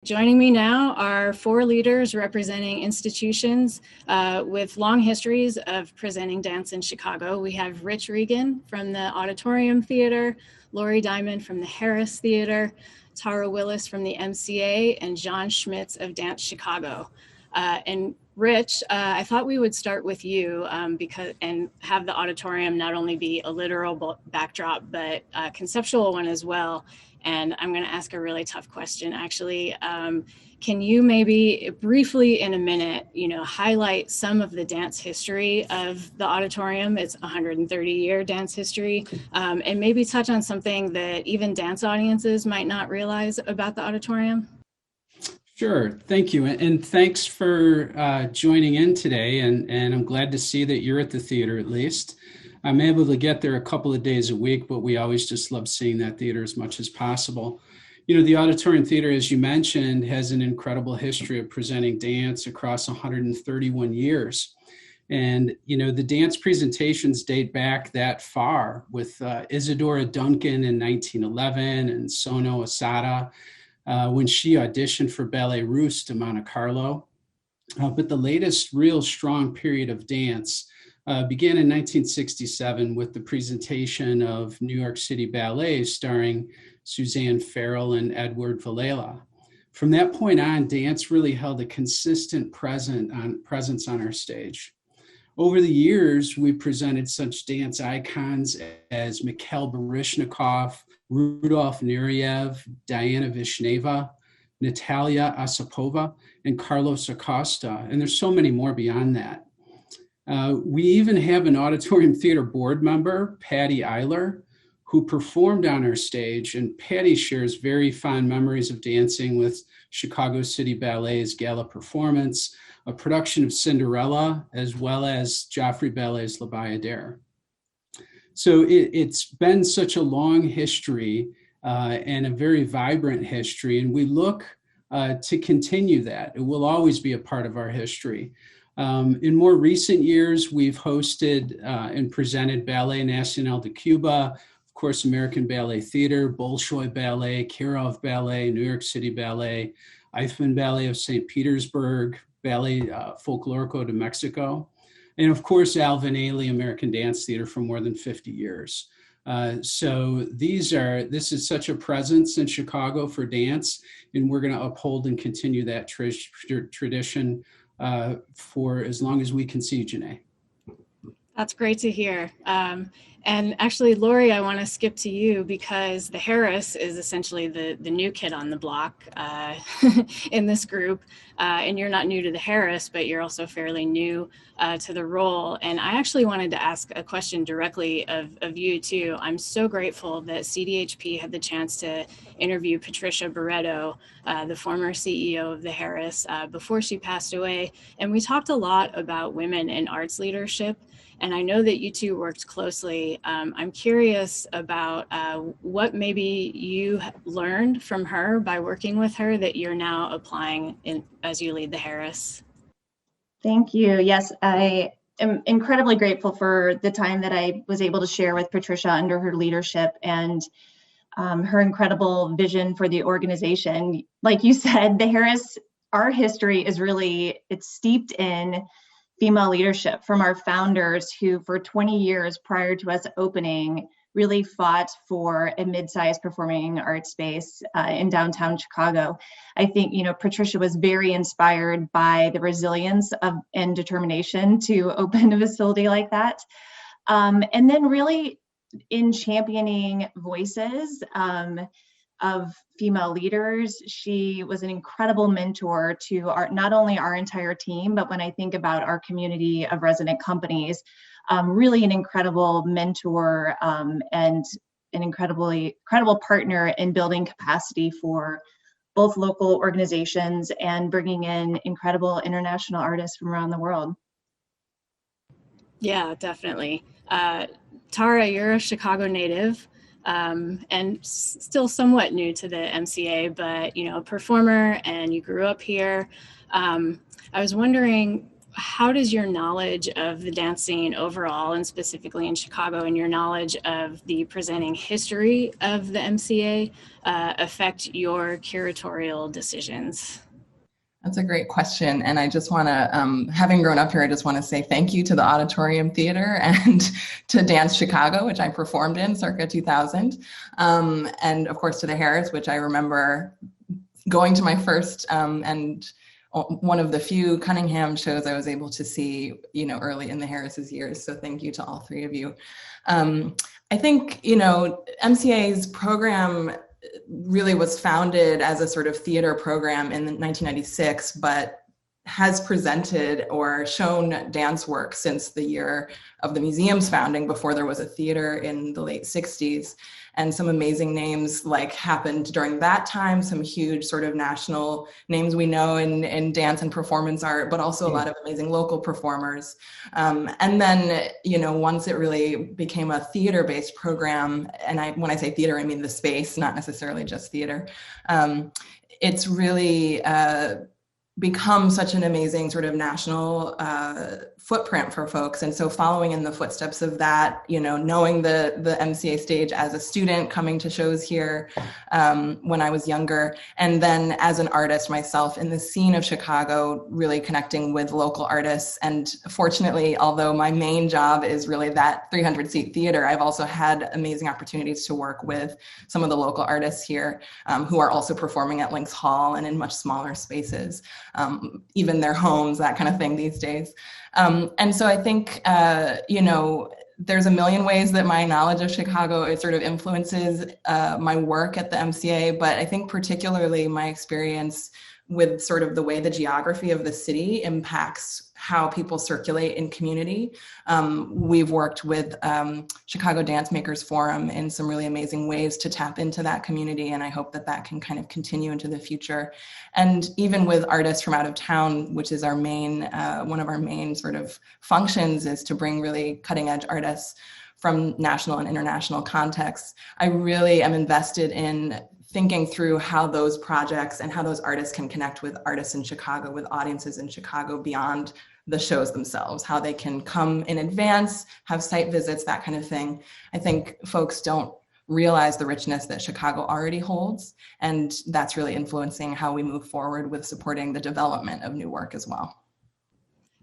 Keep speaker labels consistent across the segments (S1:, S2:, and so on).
S1: Joining me now are four leaders representing institutions with long histories of presenting dance in Chicago. We have Rich Regan from the Auditorium Theater, Lori Diamond from the Harris Theater, Tara Willis from the MCA, and John Schmitz of Dance Chicago. And Rich, I thought we would start with you and have the auditorium not only be a literal backdrop, but a conceptual one as well. And I'm going to ask a really tough question, actually. Can you maybe briefly in a minute, highlight some of the dance history of the auditorium? It's 130-year dance history, and maybe touch on something that even dance audiences might not realize about the auditorium?
S2: Sure. Thank you. And thanks for joining in today. And I'm glad to see that you're at the theater at least. I'm able to get there a couple of days a week, but we always just love seeing that theater as much as possible. The Auditorium Theater, as you mentioned, has an incredible history of presenting dance across 131 years. And, the dance presentations date back that far with Isadora Duncan in 1911 and Sono Asada when she auditioned for Ballet Russe de Monte Carlo. But the latest real strong period of dance began in 1967 with the presentation of New York City Ballet starring Suzanne Farrell and Edward Villela. From that point on, dance really held a consistent presence on our stage. Over the years, we presented such dance icons as Mikhail Baryshnikov, Rudolf Nureyev, Diana Vishneva, Natalia Osipova, and Carlos Acosta, and there's so many more beyond that. We even have an Auditorium Theater board member, Patty Eiler, who performed on our stage, and Patty shares very fond memories of dancing with Chicago City Ballet's gala performance, a production of Cinderella, as well as Joffrey Ballet's La Bayadère. So it's been such a long history and a very vibrant history, and we look to continue that. It will always be a part of our history. In more recent years, we've hosted and presented Ballet Nacional de Cuba, of course, American Ballet Theater, Bolshoi Ballet, Kirov Ballet, New York City Ballet, Eichmann Ballet of St. Petersburg, Ballet Folklorico de Mexico, and of course, Alvin Ailey American Dance Theater for more than 50 years. So this is such a presence in Chicago for dance, and we're going to uphold and continue that tradition for as long as we can see, Jenai.
S1: That's great to hear. And actually, Lori, I want to skip to you because the Harris is essentially the new kid on the block in this group. And you're not new to the Harris, but you're also fairly new to the role. And I actually wanted to ask a question directly of you too. I'm so grateful that CDHP had the chance to interview Patricia Barreto, the former CEO of the Harris, before she passed away. And we talked a lot about women in arts leadership. And I know that you two worked closely. I'm curious about what maybe you learned from her by working with her that you're now applying as you lead the Harris.
S3: Thank you. Yes, I am incredibly grateful for the time that I was able to share with Patricia under her leadership and her incredible vision for the organization. Like you said, the Harris, our history is it's steeped in female leadership from our founders who for 20 years prior to us opening really fought for a mid-sized performing arts space in downtown Chicago. I think, Patricia was very inspired by the resilience and determination to open a facility like that. And then really in championing voices of female leaders. She was an incredible mentor to not only our entire team, but when I think about our community of resident companies, really an incredible mentor and an incredible partner in building capacity for both local organizations and bringing in incredible international artists from around the world.
S1: Yeah, definitely. Tara, you're a Chicago native. And still somewhat new to the MCA, but a performer, and you grew up here. I was wondering, how does your knowledge of the dance scene overall, and specifically in Chicago, and your knowledge of the presenting history of the MCA affect your curatorial decisions?
S4: That's a great question. And I just want to, having grown up here, I just want to say thank you to the Auditorium Theater and to Dance Chicago, which I performed in circa 2000. And of course to the Harris, which I remember going to my first and one of the few Cunningham shows I was able to see, early in the Harris's years. So thank you to all three of you. I think, MCA's program really was founded as a sort of theater program in 1996, but has presented or shown dance work since the year of the museum's founding, before there was a theater in the late 60s. And some amazing names happened during that time, some huge sort of national names we know in dance and performance art, but also a lot of amazing local performers. And then, once it really became a theater-based program, and when I say theater, I mean the space, not necessarily just theater, it's really become such an amazing sort of national footprint for folks. And so following in the footsteps of that, knowing the MCA stage as a student, coming to shows here when I was younger, and then as an artist myself in the scene of Chicago, really connecting with local artists. And fortunately, although my main job is really that 300-seat theater, I've also had amazing opportunities to work with some of the local artists here who are also performing at Lynx Hall and in much smaller spaces. Even their homes, that kind of thing these days. And so I think, there's a million ways that my knowledge of Chicago, it sort of influences my work at the MCA, but I think particularly my experience with sort of the way the geography of the city impacts how people circulate in community. We've worked with Chicago Dance Makers Forum in some really amazing ways to tap into that community, and I hope that that can kind of continue into the future. And even with artists from out of town, which is our main, one of our main sort of functions, is to bring really cutting edge artists from national and international contexts. I really am invested in thinking through how those projects and how those artists can connect with artists in Chicago, with audiences in Chicago beyond the shows themselves, how they can come in advance, have site visits, that kind of thing. I think folks don't realize the richness that Chicago already holds, and that's really influencing how we move forward with supporting the development of new work as well.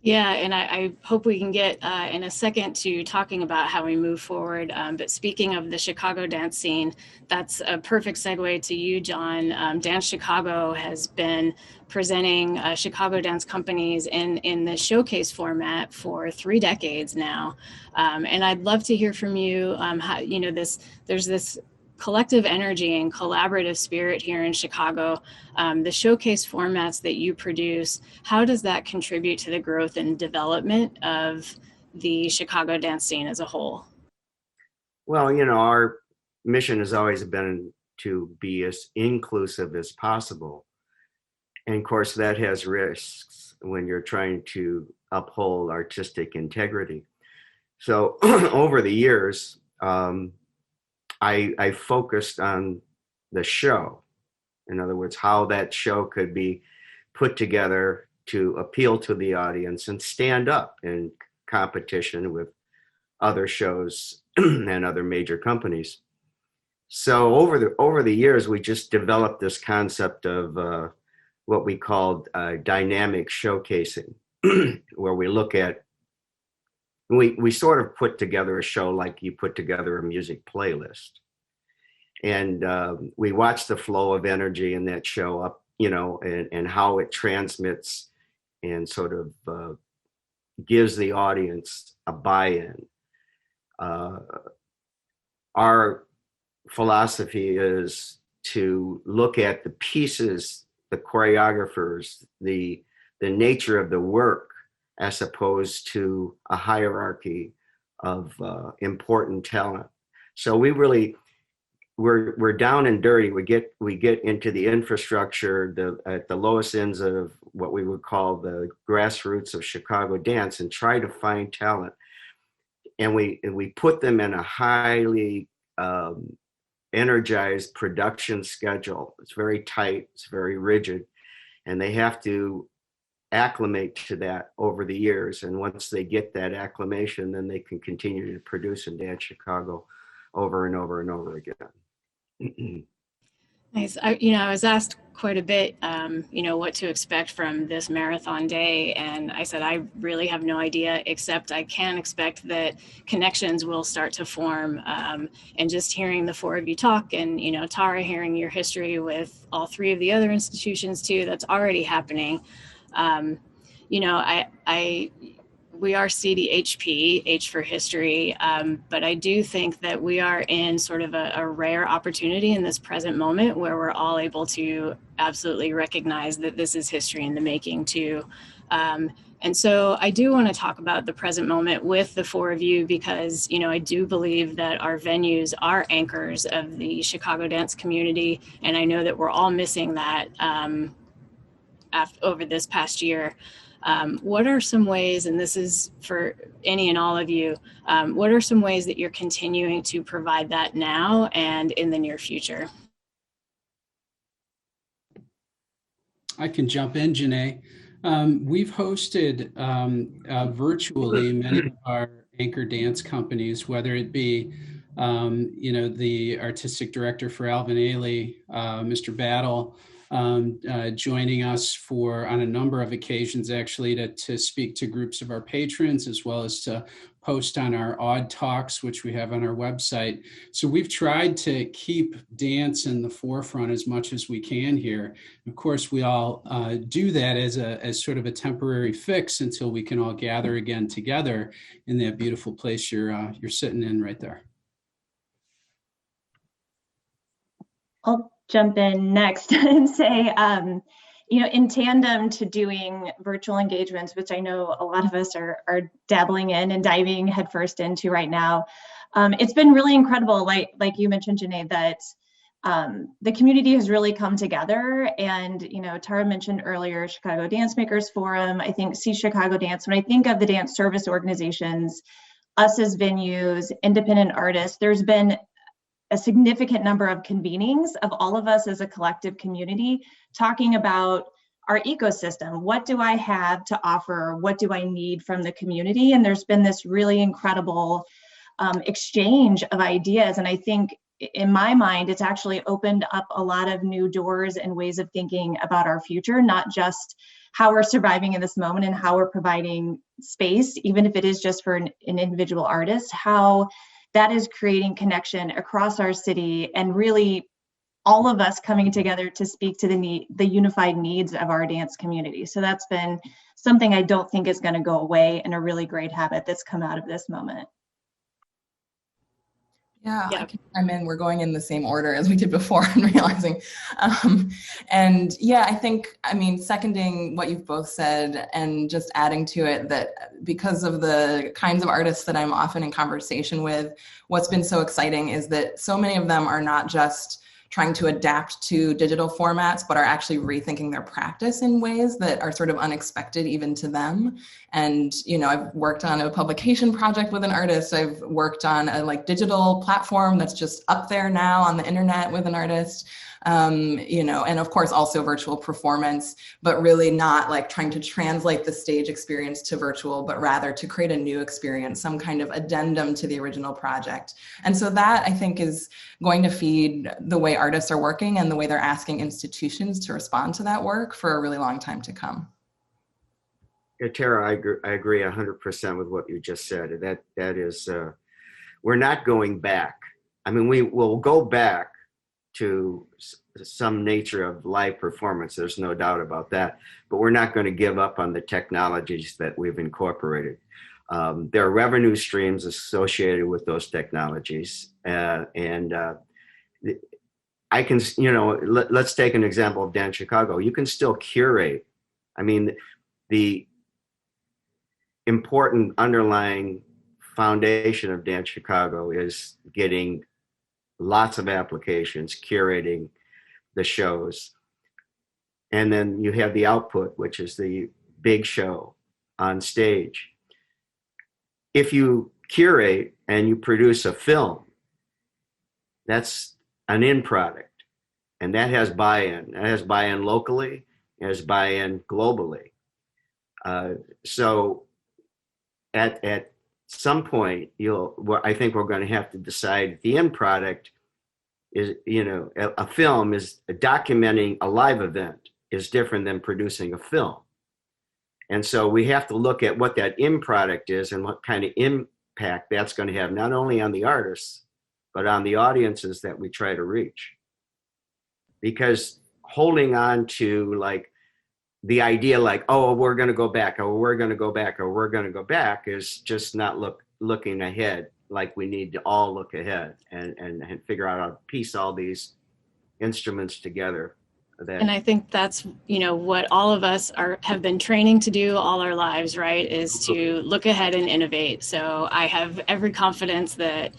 S1: Yeah, and I hope we can get in a second to talking about how we move forward. But speaking of the Chicago dance scene, that's a perfect segue to you, John. Dance Chicago has been presenting Chicago dance companies in the showcase format for 3 decades now. And I'd love to hear from you how, there's this collective energy and collaborative spirit here in Chicago. The showcase formats that you produce, how does that contribute to the growth and development of the Chicago dance scene as a whole?
S5: Well, our mission has always been to be as inclusive as possible. And of course, that has risks when you're trying to uphold artistic integrity. So over the years, I focused on the show. In other words, how that show could be put together to appeal to the audience and stand up in competition with other shows and other major companies. So over the years, we just developed this concept of what we called dynamic showcasing, where we look at, we sort of put together a show like you put together a music playlist. And we watch the flow of energy in that show up, and how it transmits and sort of gives the audience a buy-in. Our philosophy is to look at the pieces, the choreographers, the nature of the work, as opposed to a hierarchy of important talent. So we're down and dirty. We get into the infrastructure, at the lowest ends of what we would call the grassroots of Chicago dance, and try to find talent. And we put them in a highly energized production schedule. It's very tight, it's very rigid, and they have to acclimate to that over the years. And once they get that acclimation, then they can continue to produce in Dance Chicago over and over and over again.
S1: Nice. I was asked quite a bit, what to expect from this marathon day. And I said, I really have no idea, except I can expect that connections will start to form. And just hearing the four of you talk and, Tara, hearing your history with all three of the other institutions too, that's already happening. We are CDHP, H for history, but I do think that we are in sort of a rare opportunity in this present moment where we're all able to absolutely recognize that this is history in the making too. And so I do want to talk about the present moment with the four of you because, I do believe that our venues are anchors of the Chicago dance community. And I know that we're all missing that over this past year. What are some ways, and this is for any and all of you, what are some ways that you're continuing to provide that now and in the near future?
S2: I can jump in, Jenai. We've hosted virtually many of our anchor dance companies, whether it be, the artistic director for Alvin Ailey, Mr. Battle, joining us on a number of occasions, actually, to speak to groups of our patrons, as well as to post on our Odd Talks, which we have on our website. So we've tried to keep dance in the forefront as much as we can here. Of course, we all do that as sort of a temporary fix until we can all gather again together in that beautiful place you're sitting in right there.
S3: I'll jump in next and say, in tandem to doing virtual engagements, which I know a lot of us are dabbling in and diving headfirst into right now, it's been really incredible, like you mentioned, Jenai, that the community has really come together. And, Tara mentioned earlier, Chicago Dance Makers Forum, I think See Chicago Dance. When I think of the dance service organizations, us as venues, independent artists, there's been a significant number of convenings of all of us as a collective community talking about our ecosystem. What do I have to offer? What do I need from the community? And there's been this really incredible exchange of ideas. And I think in my mind, it's actually opened up a lot of new doors and ways of thinking about our future, not just how we're surviving in this moment and how we're providing space, even if it is just for an individual artist, how that is creating connection across our city and really all of us coming together to speak to the unified needs of our dance community. So that's been something I don't think is going to go away, and a really great habit that's come out of this moment.
S4: Yeah, I can chime in. We're going in the same order as we did before and realizing. And yeah, seconding what you've both said and just adding to it that because of the kinds of artists that I'm often in conversation with, what's been so exciting is that so many of them are not just trying to adapt to digital formats, but are actually rethinking their practice in ways that are sort of unexpected even to them. And, I've worked on a publication project with an artist. I've worked on a digital platform that's just up there now on the internet with an artist. And of course also virtual performance, but really not trying to translate the stage experience to virtual, but rather to create a new experience, some kind of addendum to the original project. And so that I think is going to feed the way artists are working and the way they're asking institutions to respond to that work for a really long time to come.
S5: Yeah, Tara, I agree 100% with what you just said. That is, we're not going back. We will go back to some nature of live performance. There's no doubt about that, but we're not going to give up on the technologies that we've incorporated. There are revenue streams associated with those technologies. I can, let's take an example of Dance Chicago. You can still curate. The important underlying foundation of Dance Chicago is getting lots of applications, curating the shows. And then you have the output, which is the big show on stage. If you curate and you produce a film, that's an end product. And that has buy-in. It has buy-in locally, it has buy-in globally. So at some point, I think we're going to have to decide the end product is, a film is documenting a live event is different than producing a film. And so we have to look at what that end product is and what kind of impact that's going to have, not only on the artists, but on the audiences that we try to reach. Because holding on to like the idea like, oh, we're going to go back, or we're going to go back, or we're going to go back is just not looking ahead. Like we need to all look ahead and figure out how to piece all these instruments together.
S1: And I think that's, what all of us have been training to do all our lives, right? Is to look ahead and innovate. So I have every confidence that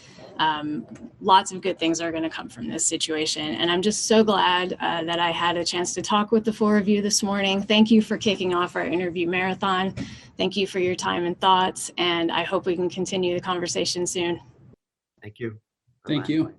S1: lots of good things are going to come from this situation. And I'm just so glad that I had a chance to talk with the four of you this morning. Thank you for kicking off our interview marathon. Thank you for your time and thoughts. And I hope we can continue the conversation soon.
S5: Thank you.
S2: Thank you.